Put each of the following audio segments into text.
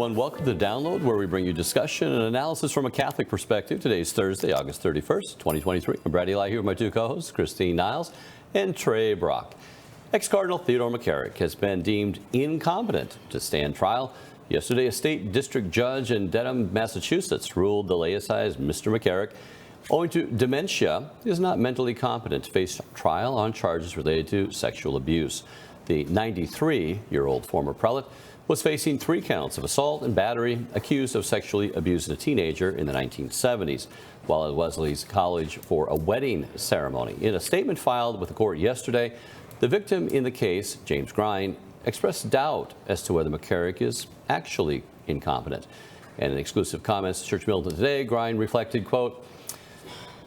everyone. Welcome to Download, where we bring you discussion and analysis from a Catholic perspective. Today's Thursday, August 31st, 2023. I'm Brad Eli here with my two co-hosts, Christine Niles and Trey Brock. Ex-cardinal Theodore McCarrick has been deemed incompetent to stand trial. Yesterday, a state district judge in Dedham, Massachusetts, ruled the laicized Mr. McCarrick, owing to dementia, is not mentally competent to face trial on charges related to sexual abuse. The 93-year-old former prelate was facing 3 counts of assault and battery, accused of sexually abusing a teenager in the 1970s while at Wesley's College for a wedding ceremony. In a statement filed with the court yesterday, the victim in the case, James Grine, expressed doubt as to whether McCarrick is actually incompetent. And in exclusive comments to Church Militant today, Grine reflected, quote,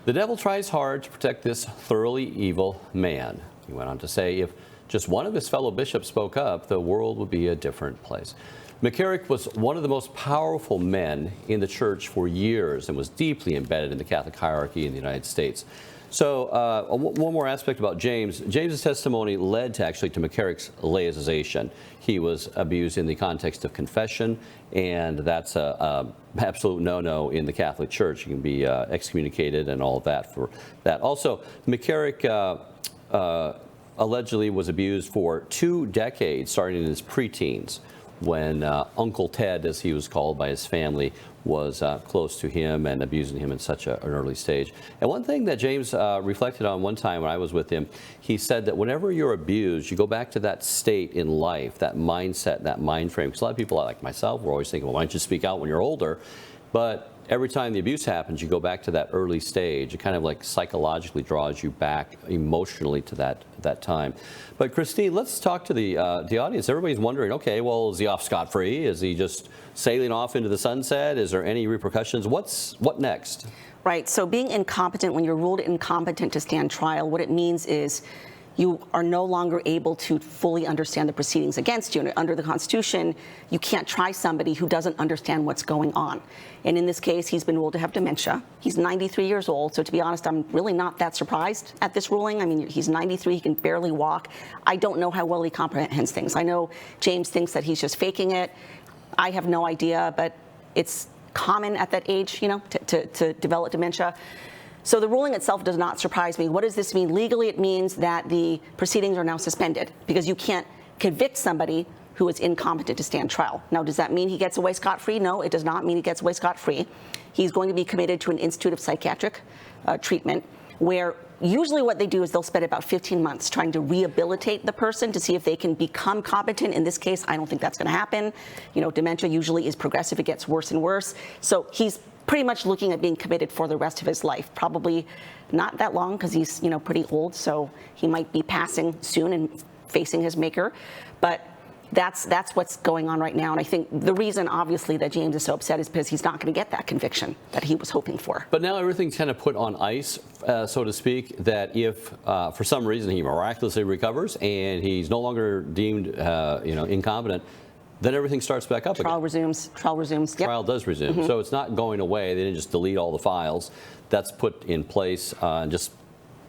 "The devil tries hard to protect this thoroughly evil man." He went on to say, if just one of his fellow bishops spoke up, the world would be a different place. McCarrick was one of the most powerful men in the church for years and was deeply embedded in the Catholic hierarchy in the United States. So one more aspect about James. James's testimony led to McCarrick's laicization. He was abused in the context of confession, and that's a absolute no-no in the Catholic Church. You can be excommunicated and all of that for that. Also, McCarrick allegedly was abused for 2 decades, starting in his preteens, when Uncle Ted, as he was called by his family, was close to him and abusing him in such an early stage. And one thing that James reflected on one time when I was with him, he said that whenever you're abused, you go back to that state in life, that mindset, that mind frame. Because a lot of people like myself, we're always thinking, well, why don't you speak out when you're older? But every time the abuse happens, you go back to that early stage. It kind of like psychologically draws you back emotionally to that time. But Christine, let's talk to the audience. Everybody's wondering, okay, well, is he off scot-free? Is he just sailing off into the sunset? Is there any repercussions? What next? Right. So being incompetent, when you're ruled incompetent to stand trial, what it means is you are no longer able to fully understand the proceedings against you. And under the Constitution, you can't try somebody who doesn't understand what's going on. And in this case, he's been ruled to have dementia. He's 93 years old. So to be honest, I'm really not that surprised at this ruling. I mean, he's 93, he can barely walk. I don't know how well he comprehends things. I know James thinks that he's just faking it. I have no idea, but it's common at that age, you know, to develop dementia. So the ruling itself does not surprise me. What does this mean? Legally, it means that the proceedings are now suspended because you can't convict somebody who is incompetent to stand trial. Now, does that mean he gets away scot-free? No, it does not mean he gets away scot-free. He's going to be committed to an Institute of Psychiatric treatment, where usually what they do is they'll spend about 15 months trying to rehabilitate the person to see if they can become competent. In this case, I don't think that's going to happen. You know, dementia usually is progressive. It gets worse and worse. So he's pretty much looking at being committed for the rest of his life. Probably not that long because he's, you know, pretty old, so he might be passing soon and facing his maker. But that's what's going on right now. And I think the reason, obviously, that James is so upset is because he's not going to get that conviction that he was hoping for. But now everything's kind of put on ice, so to speak, that if for some reason he miraculously recovers and he's no longer deemed incompetent, then everything starts back up again. Trial resumes. Yep. Trial does resume. Mm-hmm. So it's not going away. They didn't just delete all the files. That's put in place and just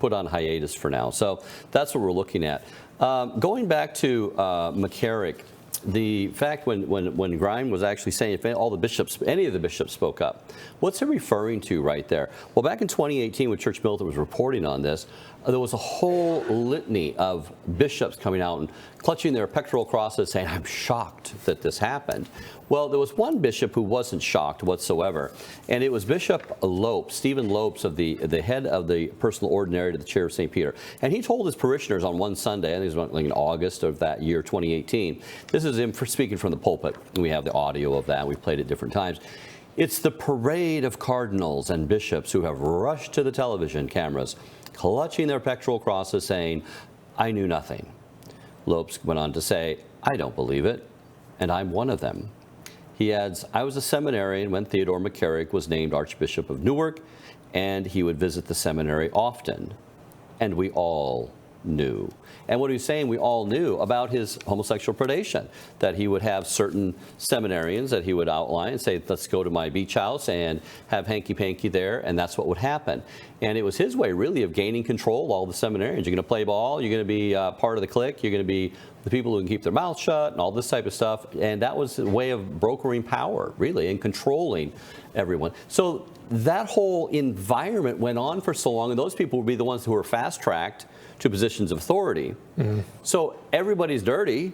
put on hiatus for now. So that's what we're looking at. Going back to McCarrick, the fact when Grime was actually saying if all the bishops, any of the bishops spoke up, what's he referring to right there? Well, back in 2018 when Church Militant was reporting on this, there was a whole litany of bishops coming out and clutching their pectoral crosses saying, I'm shocked that this happened. Well, there was one bishop who wasn't shocked whatsoever, and it was Bishop Lopes, Stephen Lopes, of the head of the personal ordinary to the chair of St. Peter. And he told his parishioners on one Sunday, I think it was like in August of that year, 2018, this is him speaking from the pulpit, and we have the audio of that, we've played it different times. It's the parade of cardinals and bishops who have rushed to the television cameras, clutching their pectoral crosses, saying, I knew nothing. Lopes went on to say, I don't believe it, and I'm one of them. He adds, I was a seminarian when Theodore McCarrick was named Archbishop of Newark, and he would visit the seminary often, and we all knew. And what he was saying, we all knew about his homosexual predation, that he would have certain seminarians that he would outline and say, let's go to my beach house and have hanky-panky there, and that's what would happen. And it was his way, really, of gaining control of all the seminarians. You're going to play ball, you're going to be part of the clique, you're going to be the people who can keep their mouth shut and all this type of stuff. And that was a way of brokering power, really, and controlling everyone. So that whole environment went on for so long, and those people would be the ones who were fast-tracked to positions of authority. So everybody's dirty.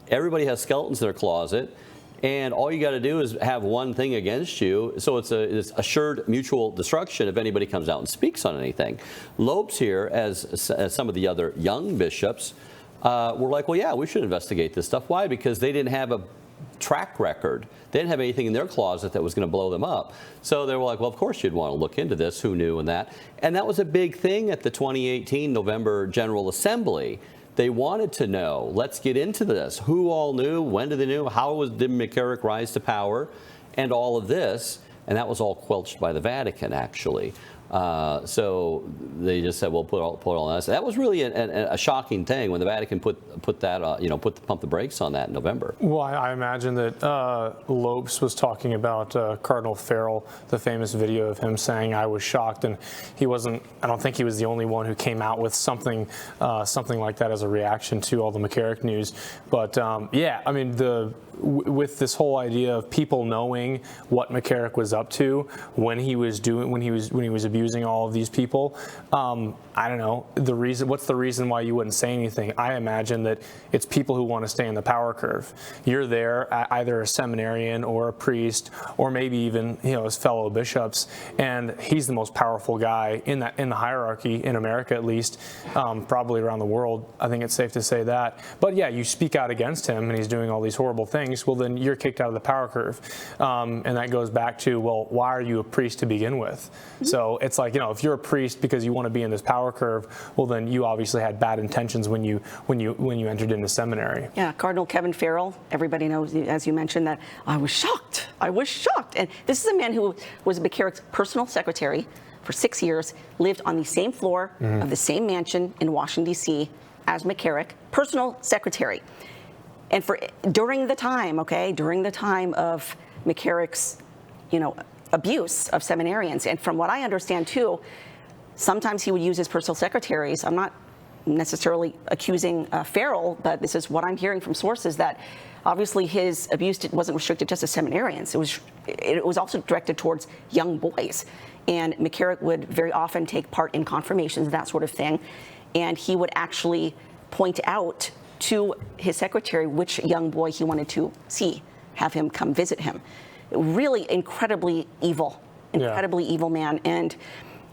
Everybody has skeletons in their closet. And all you got to do is have one thing against you. So it's assured mutual destruction if anybody comes out and speaks on anything. Lopes here, as some of the other young bishops, were like, well, yeah, we should investigate this stuff. Why? Because they didn't have a track record. They didn't have anything in their closet that was going to blow them up. So they were like, well, of course you'd want to look into this. Who knew and that? And that was a big thing at the 2018 November General Assembly. They wanted to know, let's get into this. Who all knew? When did they know? How did McCarrick rise to power? And all of this. And that was all quelched by the Vatican, actually. So they just said, well, put all that. So that was really a shocking thing when the Vatican put that, pump the brakes on that in November. Well, I imagine that Lopes was talking about Cardinal Farrell, the famous video of him saying, "I was shocked," and he wasn't. I don't think he was the only one who came out with something like that as a reaction to all the McCarrick news. But yeah, I mean with this whole idea of people knowing what McCarrick was up to when he was abusing all of these people, I don't know what's the reason why you wouldn't say anything. I imagine that it's people who want to stay in the power curve. You're there, either a seminarian or a priest, or maybe even his fellow bishops, and he's the most powerful guy in the hierarchy in America, at least, probably around the world. I think it's safe to say that. But yeah, you speak out against him, and he's doing all these horrible things. Well, then you're kicked out of the power curve, and that goes back to, well, why are you a priest to begin with? So it's like, if you're a priest because you want to be in this power curve, well, then you obviously had bad intentions when you entered into seminary. Yeah, Cardinal Kevin Farrell, everybody knows, as you mentioned, that I was shocked. And this is a man who was McCarrick's personal secretary for 6 years, lived on the same floor of the same mansion in Washington, D.C. as McCarrick, personal secretary. And during the time of McCarrick's, abuse of seminarians, and from what I understand too, sometimes he would use his personal secretaries. I'm not necessarily accusing Farrell, but this is what I'm hearing from sources, that obviously his abuse wasn't restricted just to seminarians. It was also directed towards young boys, and McCarrick would very often take part in confirmations, that sort of thing, and he would actually point out to his secretary which young boy he wanted to have him come visit him. Really incredibly evil man. And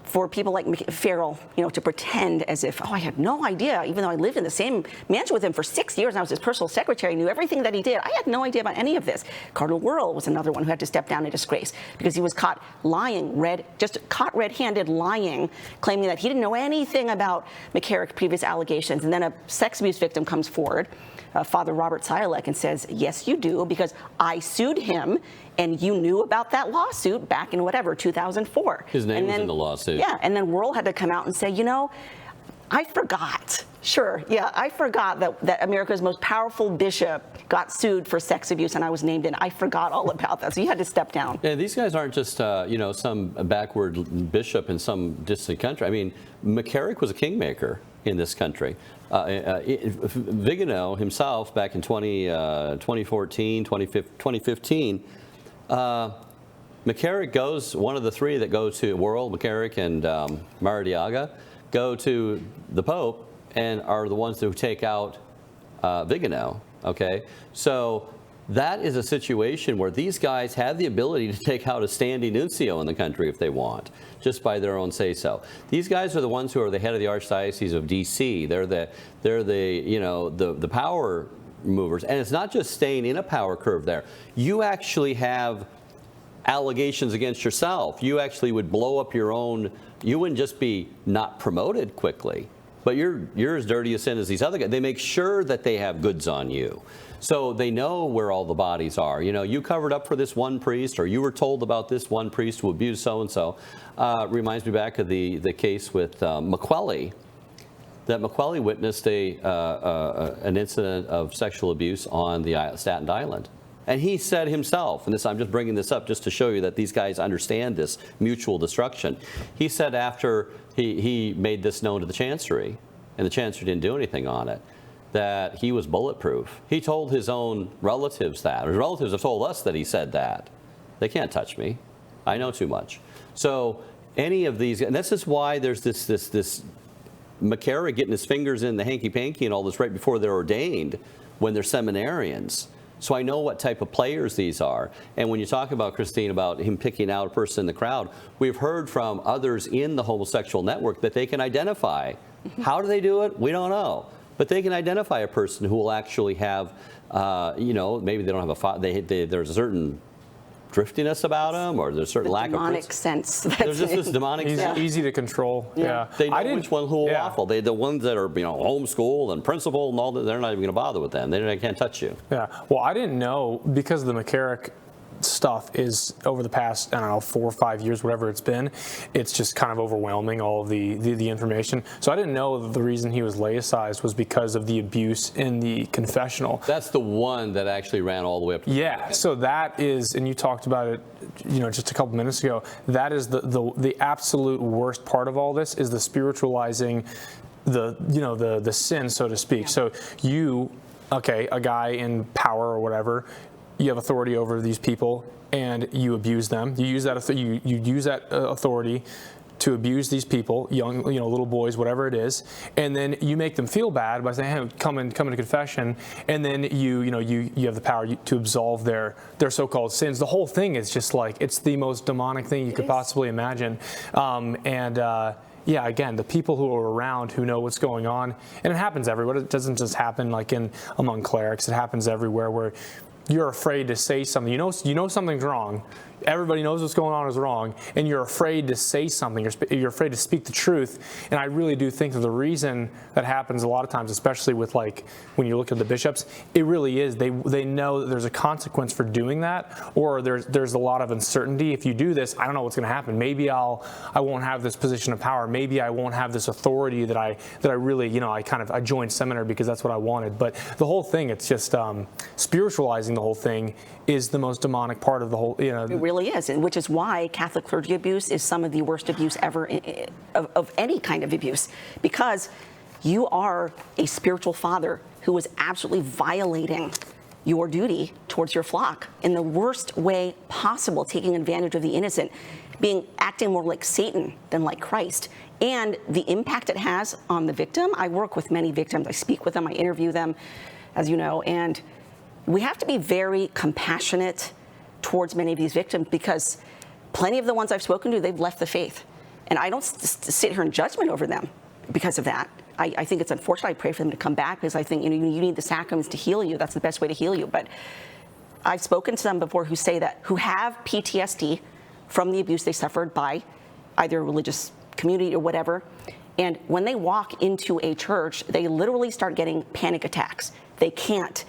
for people like Farrell, to pretend as if, I had no idea, even though I lived in the same mansion with him for 6 years and I was his personal secretary, knew everything that he did. I had no idea about any of this. Cardinal Wuerl was another one who had to step down in disgrace because he was caught lying, caught red-handed lying, claiming that he didn't know anything about McCarrick's previous allegations. And then a sex abuse victim comes forward, Father Robert Sialek, and says, yes, you do, because I sued him, and you knew about that lawsuit back in 2004. His name was in the lawsuit. Yeah, and then Wuerl had to come out and say, I forgot. Sure, yeah, I forgot that America's most powerful bishop got sued for sex abuse, and I was named in. I forgot all about that, so you had to step down. Yeah, these guys aren't just, some backward bishop in some distant country. I mean, McCarrick was a kingmaker in this country. Vigano himself, back in 2014, 2015, McCarrick goes, one of the three that go to Wuerl, McCarrick, and Maradiaga, go to the Pope and are the ones who take out Vigano. Okay, so that is a situation where these guys have the ability to take out a standing nuncio in the country if they want, just by their own say-so. These guys are the ones who are the head of the Archdiocese of D.C. They're the power movers, and it's not just staying in a power curve there. You actually have allegations against yourself. You actually would blow up your own. You wouldn't just be not promoted quickly, but you're as dirty a sin as these other guys. They make sure that they have goods on you. So they know where all the bodies are. You covered up for this one priest, or you were told about this one priest who abused so-and-so. Reminds me back of the case with McCarrick, that McCarrick witnessed an incident of sexual abuse on the Staten Island. And he said himself, and I'm just bringing this up just to show you that these guys understand this mutual destruction. He said after he made this known to the Chancery, and the Chancery didn't do anything on it, that he was bulletproof. He told his own relatives that. His relatives have told us that he said that. They can't touch me. I know too much. So any of these, and this is why there's this McCarrick getting his fingers in the hanky-panky and all this right before they're ordained when they're seminarians. So I know what type of players these are. And when you talk about, Christine, about him picking out a person in the crowd, we've heard from others in the homosexual network that they can identify. How do they do it? We don't know. But they can identify a person who will actually have, maybe they don't have there's a certain driftiness about them, or there's a certain lack of demonic sense. There's just this demonic sense. Easy to control. Yeah. They know which one who will waffle. The ones that are homeschooled and principled and all that, they're not even going to bother with them. They can't touch you. Yeah. Well, I didn't know, because of the McCarrick stuff is over the past, 4 or 5 years, whatever it's been, it's just kind of overwhelming, all of the information. So I didn't know that the reason he was laicized was because of the abuse in the confessional. That's the one that actually ran all the way up to Yeah, so that is, and you talked about it, just a couple minutes ago, that is the absolute worst part of all this, is the spiritualizing the sin, so to speak. Yeah. So a guy in power or whatever, you have authority over these people and you abuse them. You use that authority to abuse these people, young, little boys, whatever it is, and then you make them feel bad by saying, "Hey, come into confession," and then you have the power to absolve their so-called sins. The whole thing is just like, it's the most demonic thing you could possibly imagine, Yeah, again, the people who are around who know what's going on, and it happens everywhere. It doesn't just happen like among clerics. It happens everywhere where you're afraid to say something. You know something's wrong. Everybody knows what's going on is wrong, and you're afraid to say something. You're afraid to speak the truth. And I really do think that the reason that happens a lot of times, especially with when you look at the bishops, it really is they know that there's a consequence for doing that, or there's a lot of uncertainty. If you do this, I don't know what's going to happen. Maybe I won't have this position of power. Maybe I won't have this authority that I really I joined seminary because that's what I wanted. But the whole thing, it's just spiritualizing the whole thing is the most demonic part of the whole. It really is, and which is why Catholic clergy abuse is some of the worst abuse ever of any kind of abuse, because you are a spiritual father who is absolutely violating your duty towards your flock in the worst way possible, taking advantage of the innocent, acting more like Satan than like Christ. And the impact it has on the victim. I work with many victims. I speak with them. I interview them, as you know, and we have to be very compassionate towards many of these victims, because plenty of the ones I've spoken to, they've left the faith. And I don't sit here in judgment over them because of that. I think it's unfortunate. I pray for them to come back, because I think you need the sacraments to heal you. That's the best way to heal you. But I've spoken to them before who have PTSD from the abuse they suffered by either a religious community or whatever. And when they walk into a church, they literally start getting panic attacks. They can't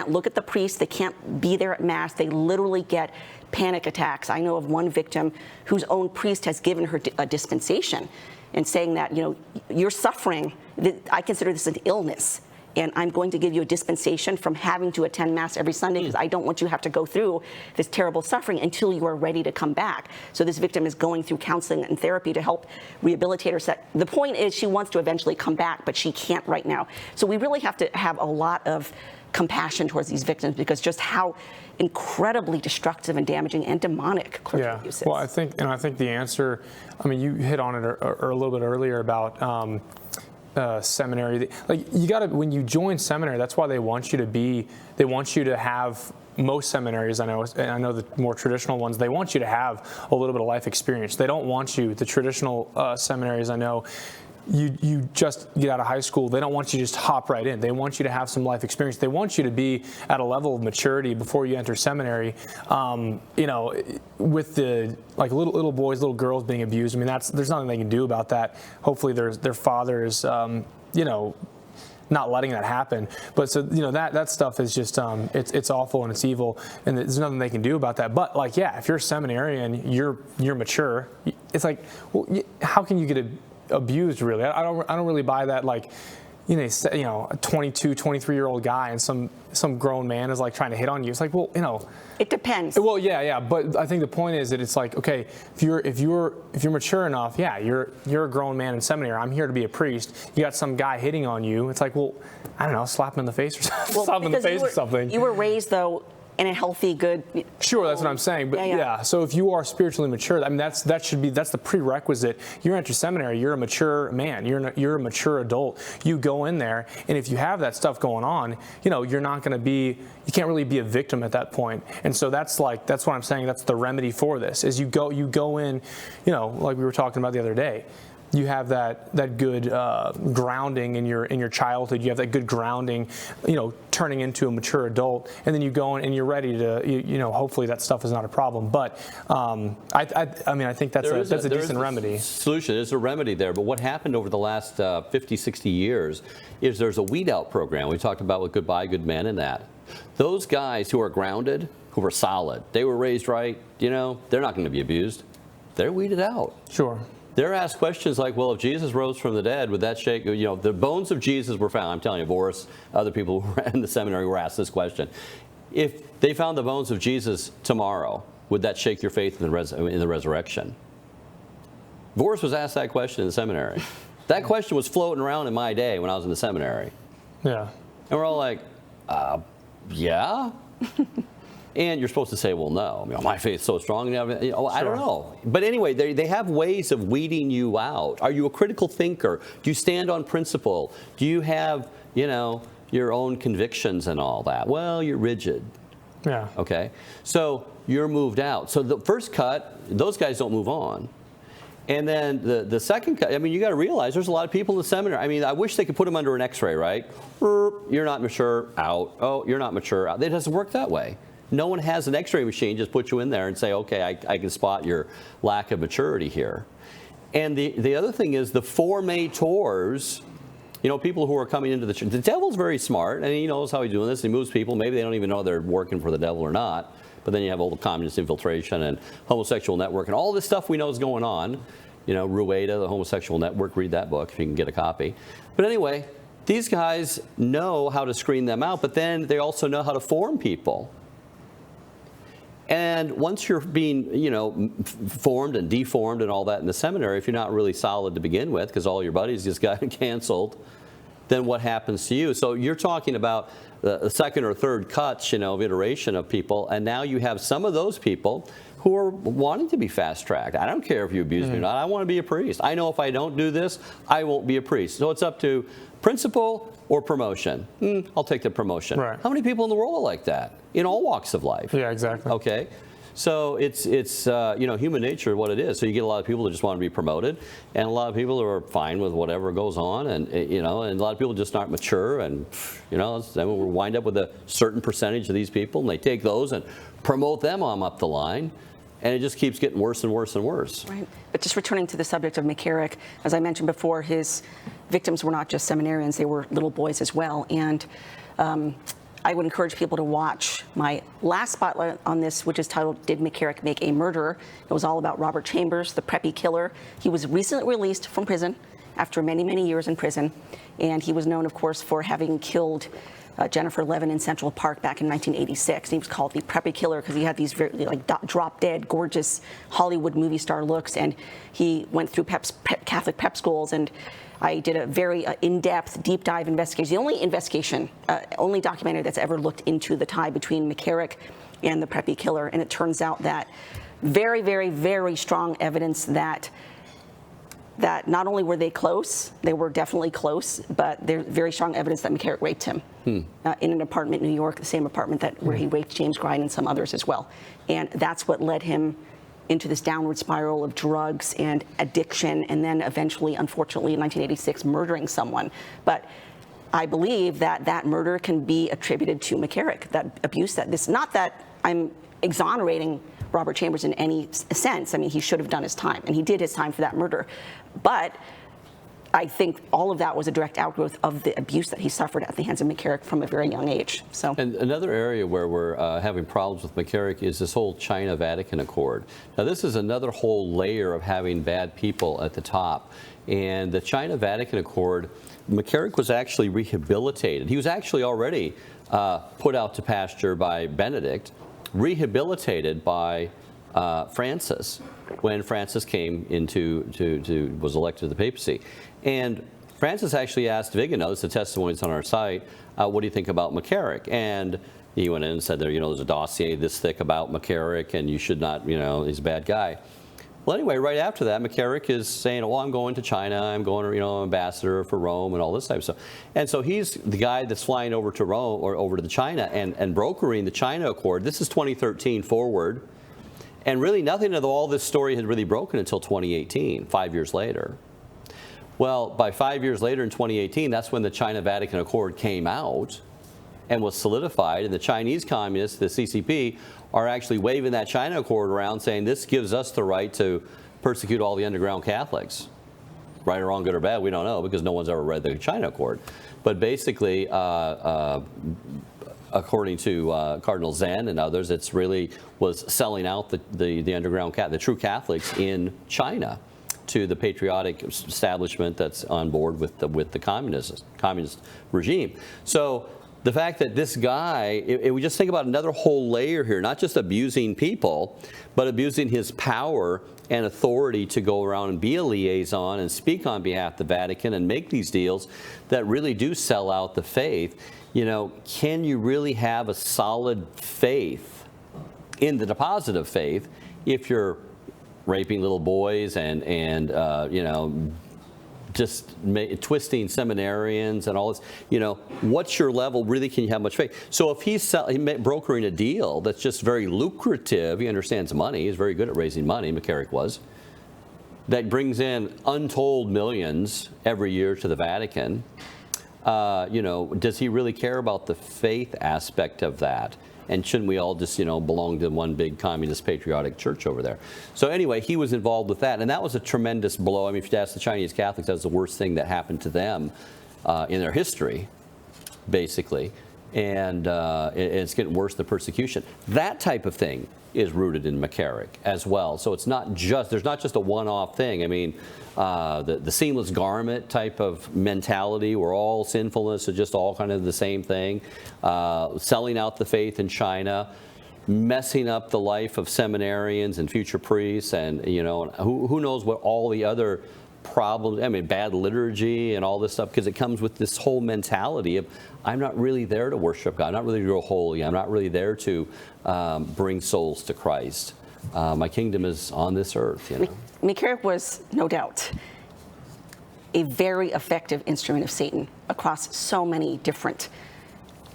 look at the priest. They can't be there at Mass. They literally get panic attacks. I know of one victim whose own priest has given her a dispensation and saying that, you're suffering. I consider this an illness, and I'm going to give you a dispensation from having to attend Mass every Sunday, because I don't want you to have to go through this terrible suffering until you are ready to come back. So this victim is going through counseling and therapy to help rehabilitate herself. The point is, she wants to eventually come back, but she can't right now. So we really have to have a lot of compassion towards these victims, because just how incredibly destructive and damaging and demonic clergy abuse is. Well, I think the answer, you hit on it a little bit earlier about seminary. You got to, when you join seminary, that's why they want you to have, most seminaries I know the more traditional ones, they want you to have a little bit of life experience. They don't want you, the traditional seminaries I know, you just get out of high school, they don't want you to just hop right in. They want you to have some life experience. They want you to be at a level of maturity before you enter seminary. With the little boys, little girls being abused, there's nothing they can do about that. Hopefully their father is not letting that happen. But so that stuff is just it's awful and it's evil, and there's nothing they can do about that. But if you're a seminarian, you're mature. It's how can you get abused, really? I don't really buy that. a 22, 23-year-old guy and some grown man is like trying to hit on you. It's like, well, It depends. Well, yeah, but I think the point is that it's like, okay, if you're mature enough, yeah, you're a grown man in seminary. I'm here to be a priest. You got some guy hitting on you. It's like, well, I don't know, slap him in the face or something. Well, slap him in the face or something. You were raised though in a healthy, good. Sure, that's what I'm saying. But yeah, so if you are spiritually mature, I mean, that's the prerequisite. You enter seminary, you're a mature man. You're a mature adult. You go in there, and if you have that stuff going on, you're not going to be. You can't really be a victim at that point. And so that's what I'm saying. That's the remedy for this. Is you go in, like we were talking about the other day. You have that good grounding in your childhood. You have that good grounding, turning into a mature adult, and then you go in and you're ready to, hopefully that stuff is not a problem. But I think that's a decent remedy. Solution. There's a remedy there. But what happened over the last 50, 60 years is there's a weed out program. We talked about with Goodbye Good Men and that. Those guys who are grounded, who are solid, they were raised right. They're not going to be abused. They're weeded out. Sure. They're asked questions like, well, if Jesus rose from the dead, would that shake, the bones of Jesus were found. I'm telling you, Voris, other people who were in the seminary were asked this question. If they found the bones of Jesus tomorrow, would that shake your faith in the resurrection? Voris was asked that question in the seminary. That question was floating around in my day when I was in the seminary. Yeah. And we're all like, yeah? And you're supposed to say, well, no. My faith's so strong. I don't know. But anyway, they have ways of weeding you out. Are you a critical thinker? Do you stand on principle? Do you have, your own convictions and all that? Well, you're rigid. Yeah. Okay. So you're moved out. So the first cut, those guys don't move on. And then the second cut, you got to realize there's a lot of people in the seminary. I wish they could put them under an X-ray, right? You're not mature, out. Oh, you're not mature, out. It doesn't work that way. No one has an X-ray machine, just put you in there and say, okay, I can spot your lack of maturity here. And the other thing is the formators, people who are coming into the church. The devil's very smart, and he knows how he's doing this. He moves people. Maybe they don't even know they're working for the devil or not. But then you have all the communist infiltration and homosexual network and all this stuff we know is going on. Rueda, the homosexual network, read that book if you can get a copy. But anyway, these guys know how to screen them out, but then they also know how to form people. And once you're being, formed and deformed and all that in the seminary, if you're not really solid to begin with, because all your buddies just got canceled, then what happens to you? So you're talking about the second or third cuts, of iteration of people, and now you have some of those people who are wanting to be fast-tracked. I don't care if you abuse me or not. I want to be a priest. I know if I don't do this, I won't be a priest. So it's up to principle or promotion. I'll take the promotion. Right. How many people in the world are like that? In all walks of life. Yeah, exactly. Okay. So it's human nature, what it is. So you get a lot of people that just want to be promoted, and a lot of people who are fine with whatever goes on, and and a lot of people just aren't mature, and then we wind up with a certain percentage of these people, and they take those and promote them on up the line, and it just keeps getting worse and worse and worse. Right. But just returning to the subject of McCarrick, as I mentioned before, his victims were not just seminarians; they were little boys as well, and. I would encourage people to watch my last spotlight on this, which is titled, Did McCarrick Make a Murderer? It was all about Robert Chambers, the preppy killer. He was recently released from prison after many, many years in prison. And he was known, of course, for having killed Jennifer Levin in Central Park back in 1986. He was called the preppy killer because he had these very drop-dead, gorgeous Hollywood movie star looks. And he went through Catholic prep schools, and I did a very in-depth, deep dive investigation. The only investigation, only documentary that's ever looked into the tie between McCarrick and the preppy killer. And it turns out that very, very, very strong evidence that not only were they close, they were definitely close, but there's very strong evidence that McCarrick raped him in an apartment in New York, the same apartment where he raped James Grine and some others as well. And that's what led him into this downward spiral of drugs and addiction, and then eventually, unfortunately, in 1986, murdering someone. But I believe that murder can be attributed to McCarrick, that abuse, not that I'm exonerating Robert Chambers in any sense. He should have done his time, and he did his time for that murder. But I think all of that was a direct outgrowth of the abuse that he suffered at the hands of McCarrick from a very young age. So, and another area where we're having problems with McCarrick is this whole China-Vatican Accord. Now, this is another whole layer of having bad people at the top. And the China-Vatican Accord, McCarrick was actually rehabilitated. He was actually already put out to pasture by Benedict, rehabilitated by Francis when Francis came was elected to the papacy. And Francis actually asked Vigano, this is the testimonies on our site, what do you think about McCarrick? And he went in and said, there's a dossier this thick about McCarrick, and you should not, he's a bad guy. Well, anyway, right after that, McCarrick is saying, well, I'm going to China, I'm going, ambassador for Rome and all this type of stuff. And so he's the guy that's flying over to Rome or over to China and brokering the China Accord. This is 2013 forward. And really nothing of all this story had really broken until 2018, 5 years later. Well, by 5 years later in 2018, that's when the China-Vatican Accord came out and was solidified. And the Chinese communists, the CCP, are actually waving that China Accord around saying this gives us the right to persecute all the underground Catholics. Right or wrong, good or bad, we don't know because no one's ever read the China Accord. But basically, according to Cardinal Zen and others, it's really was selling out the underground, the true Catholics in China to the patriotic establishment that's on board with the communist regime. So the fact that this guy, we just think about another whole layer here, not just abusing people, but abusing his power and authority to go around and be a liaison and speak on behalf of the Vatican and make these deals that really do sell out the faith. Can you really have a solid faith in the deposit of faith if you're raping little boys and just twisting seminarians and all this? What's your level? Really, can you have much faith? So if he's brokering a deal that's just very lucrative, he understands money, he's very good at raising money, McCarrick was, that brings in untold millions every year to the Vatican, does he really care about the faith aspect of that? And shouldn't we all just, belong to one big communist patriotic church over there? So anyway, he was involved with that. And that was a tremendous blow. I mean, if you ask the Chinese Catholics, that was the worst thing that happened to them in their history, basically. And it's getting worse, the persecution. That type of thing is rooted in McCarrick as well. So it's not just, there's not just a one-off thing. I mean, the seamless garment type of mentality where all sinfulness is just all kind of the same thing, selling out the faith in China, messing up the life of seminarians and future priests, and who knows what all the other problems, I mean, bad liturgy and all this stuff, because it comes with this whole mentality of, I'm not really there to worship God, I'm not really to grow holy, I'm not really there to bring souls to Christ. My kingdom is on this earth. McCarrick was, no doubt, a very effective instrument of Satan across so many different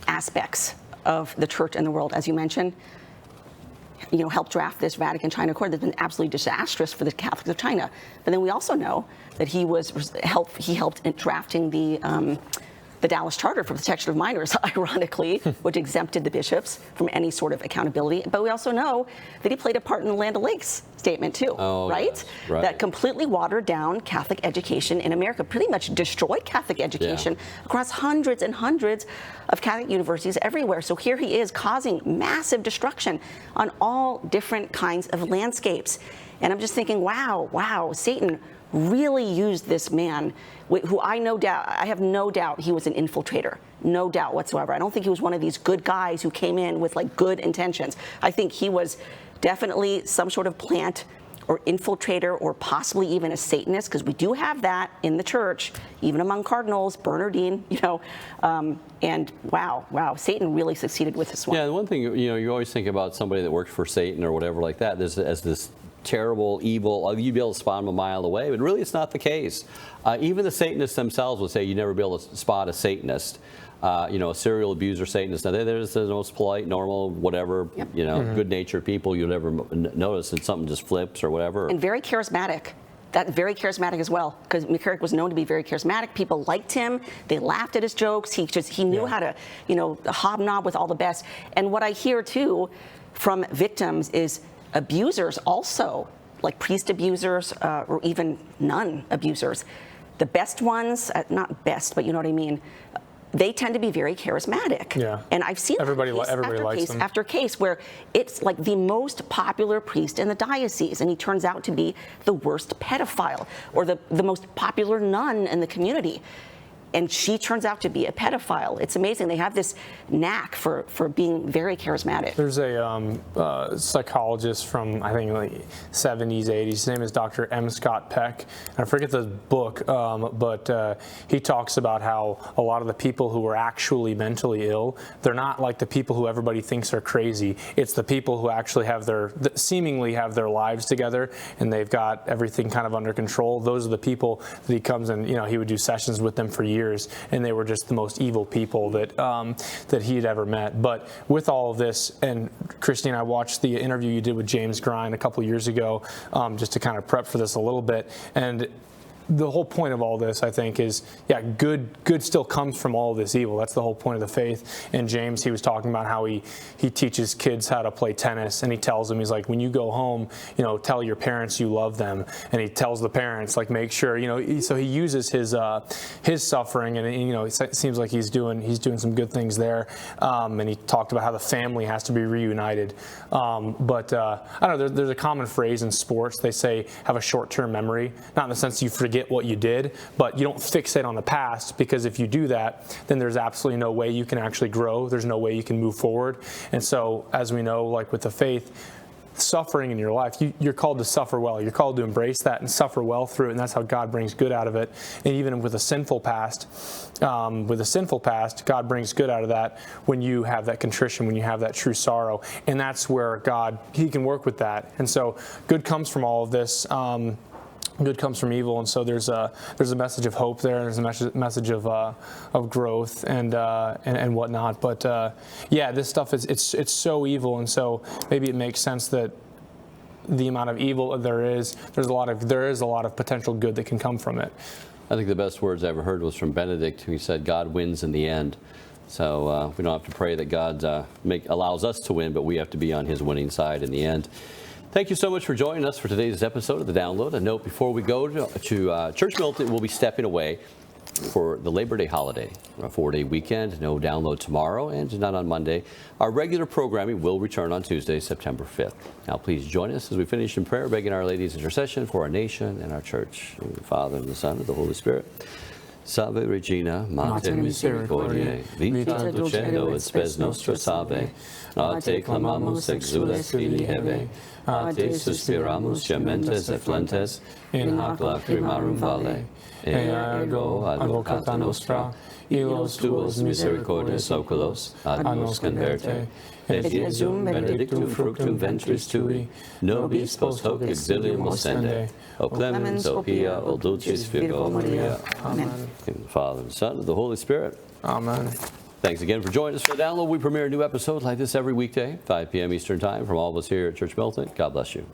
aspects of the church and the world, as you mentioned. Helped draft this Vatican-China Accord that's been absolutely disastrous for the Catholics of China. But then we also know that he helped in drafting the Dallas Charter for Protection of Minors, ironically, which exempted the bishops from any sort of accountability. But we also know that he played a part in the Land O'Lakes statement too, right? Yes, right? That completely watered down Catholic education in America, pretty much destroyed Catholic education across hundreds and hundreds of Catholic universities everywhere. So here he is causing massive destruction on all different kinds of landscapes. And I'm just thinking, wow, Satan really used this man, who I have no doubt he was an infiltrator, no doubt whatsoever. I don't think he was one of these good guys who came in with like good intentions. I think he was definitely some sort of plant or infiltrator or possibly even a Satanist, because we do have that in the church, even among cardinals, Bernardine, and wow, Satan really succeeded with this one. Yeah, the one thing, you always think about somebody that worked for Satan or whatever like that, as this terrible, evil, you'd be able to spot them a mile away, but really it's not the case. Even the Satanists themselves would say you'd never be able to spot a Satanist, a serial abuser Satanist. Now, they're the most polite, normal, whatever, good-natured people you'd ever notice, and something just flips or whatever. And very charismatic. Very charismatic as well, because McCarrick was known to be very charismatic. People liked him. They laughed at his jokes. He knew how to, hobnob with all the best. And what I hear, too, from victims is abusers also, like priest abusers or even nun abusers, the best ones, not best, but you know what I mean, they tend to be very charismatic. Yeah. And I've seen everybody case likes them. after case where it's like the most popular priest in the diocese, and he turns out to be the worst pedophile, or the most popular nun in the community. And she turns out to be a pedophile. It's amazing. They have this knack for being very charismatic. There's a psychologist from, I think, like 70s, 80s. His name is Dr. M. Scott Peck. I forget the book, but he talks about how a lot of the people who are actually mentally ill, they're not like the people who everybody thinks are crazy. It's the people who actually seemingly have their lives together, and they've got everything kind of under control. Those are the people that he comes and, he would do sessions with them for years, and they were just the most evil people that he had ever met. But with all of this, and Christine, I watched the interview you did with James Grine a couple years ago, just to kind of prep for this a little bit, and the whole point of all this, I think, is, good still comes from all of this evil. That's the whole point of the faith. And James, he was talking about how he teaches kids how to play tennis, and he tells them, he's like, when you go home, tell your parents you love them. And he tells the parents, like, make sure, so he uses his suffering, and it seems like he's doing some good things there. And he talked about how the family has to be reunited. But I don't know, there's a common phrase in sports. They say have a short-term memory, not in the sense you forget what you did, but you don't fixate on the past, because if you do that, then there's absolutely no way you can actually grow. There's no way you can move forward. And so, as we know, like with the faith, suffering in your life, you're called to suffer well. You're called to embrace that and suffer well through it, and that's how God brings good out of it. And even with a sinful past, God brings good out of that when you have that contrition, when you have that true sorrow, and that's where He can work with that. And so, good comes from all of this. Good comes from evil, and so there's a message of hope there. There's a message of growth and whatnot. But this stuff it's so evil, and so maybe it makes sense that the amount of evil there is a lot of potential good that can come from it. I think the best words I ever heard was from Benedict, who said, "God wins in the end." So we don't have to pray that God allows us to win, but we have to be on His winning side in the end. Thank you so much for joining us for today's episode of The Download. A note before we go to Church Militant, we'll be stepping away for the Labor Day holiday, a 4-day weekend. No download tomorrow and not on Monday. Our regular programming will return on Tuesday, September 5th. Now, please join us as we finish in prayer, begging Our Lady's intercession for our nation and our church. In the Father, and the Son, and the Holy Spirit. Salve Regina, Mater Misericordiae, vita dulcedo et spes nostra salve. A te clamamus exules fili heve, a te suspiramus gementes et flentes, in hac lacrimarum vale. Ergo advocata nostra, illos tuos misericordias oculos, ad nos converte. Et Iesum benedictum fructum ventris tui, nobis post hoc exilium ostende. O clemens, O pia, O dulcis Virgo Maria. Amen. In the Father, and the Son, and the Holy Spirit. Amen. Thanks again for joining us for the Download. We premiere a new episode like this every weekday, 5 p.m. Eastern Time, from all of us here at Church Militant. God bless you.